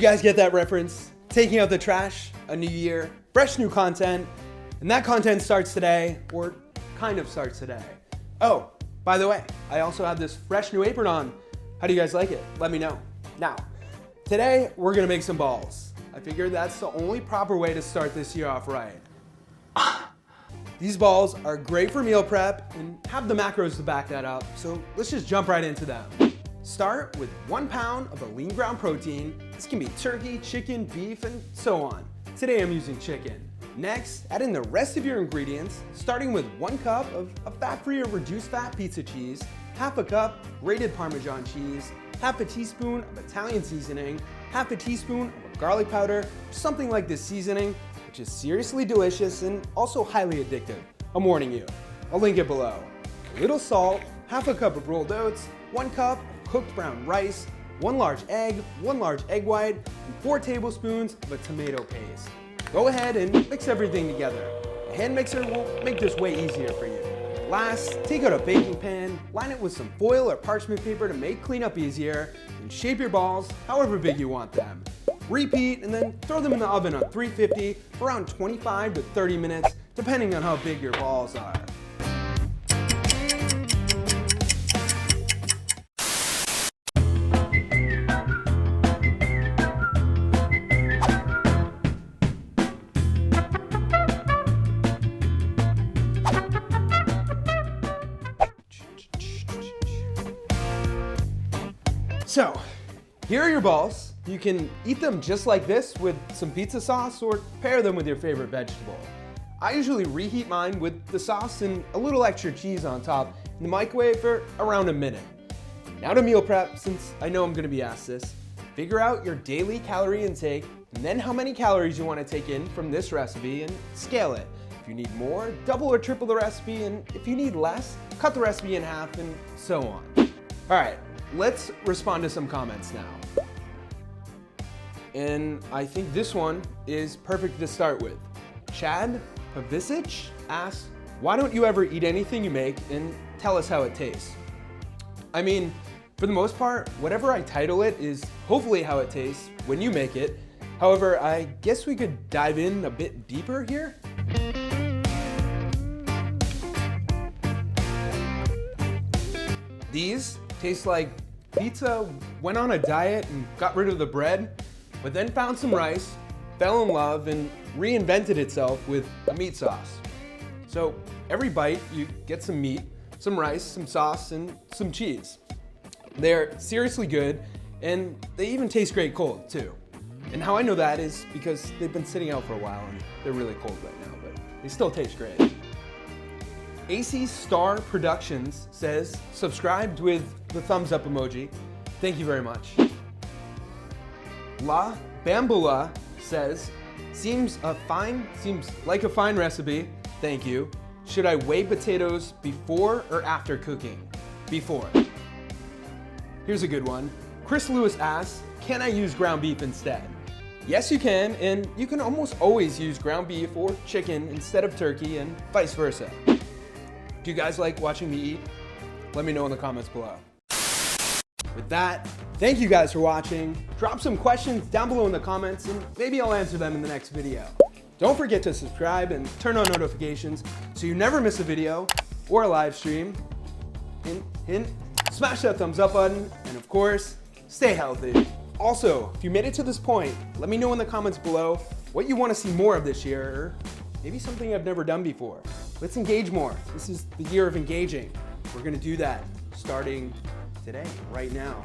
guys get that reference? Taking out the trash, a new year, fresh new content, and that content starts today, or kind of starts today. Oh, by the way, I also have this fresh new apron on. How do you guys like it? Let me know. Now, today we're gonna make some balls. I figured that's the only proper way to start this year off right. These balls are great for meal prep and have the macros to back that up, so let's just jump right into them. Start with 1 pound of a lean ground protein. This can be turkey, chicken, beef, and so on. Today I'm using chicken. Next, add in the rest of your ingredients, starting with 1 cup of a fat-free or reduced fat pizza cheese, half a cup grated Parmesan cheese, half a teaspoon of Italian seasoning, half a teaspoon of garlic powder, something like this seasoning, which is seriously delicious and also highly addictive. I'm warning you. I'll link it below. A little salt, half a cup of rolled oats, 1 cup of cooked brown rice, 1 large egg, 1 large egg white, and 4 tablespoons of a tomato paste. Go ahead and mix everything together. A hand mixer will make this way easier for you. Last, take out a baking pan, line it with some foil or parchment paper to make cleanup easier, and shape your balls however big you want them. Repeat, and then throw them in the oven on 350 for around 25 to 30 minutes, depending on how big your balls are. So, here are your balls. You can eat them just like this with some pizza sauce or pair them with your favorite vegetable. I usually reheat mine with the sauce and a little extra cheese on top in the microwave for around a minute. Now to meal prep, since I know I'm gonna be asked this. Figure out your daily calorie intake and then how many calories you wanna take in from this recipe and scale it. If you need more, double or triple the recipe, and if you need less, cut the recipe in half and so on. All right, let's respond to some comments now. And I think this one is perfect to start with. Chad Pavicic asks, why don't you ever eat anything you make and tell us how it tastes? I mean, for the most part, whatever I title it is hopefully how it tastes when you make it. However, I guess we could dive in a bit deeper here. These taste like pizza went on a diet and got rid of the bread, but then found some rice, fell in love, and reinvented itself with a meat sauce. So every bite, you get some meat, some rice, some sauce, and some cheese. They're seriously good, and they even taste great cold, too. And how I know that is because they've been sitting out for a while, and they're really cold right now, but they still taste great. AC Star Productions says, subscribed with the thumbs up emoji. Thank you very much. La Bambula says, seems like a fine recipe. Thank you. Should I weigh potatoes before or after cooking? Before. Here's a good one. Chris Lewis asks, can I use ground beef instead? Yes, you can, and you can almost always use ground beef or chicken instead of turkey and vice versa. Do you guys like watching me eat? Let me know in the comments below. With that, thank you guys for watching. Drop some questions down below in the comments and maybe I'll answer them in the next video. Don't forget to subscribe and turn on notifications so you never miss a video or a live stream. Hint, hint. Smash that thumbs up button and of course, stay healthy. Also, if you made it to this point, let me know in the comments below what you want to see more of this year or maybe something I've never done before. Let's engage more. This is the year of engaging. We're gonna do that starting today, right now.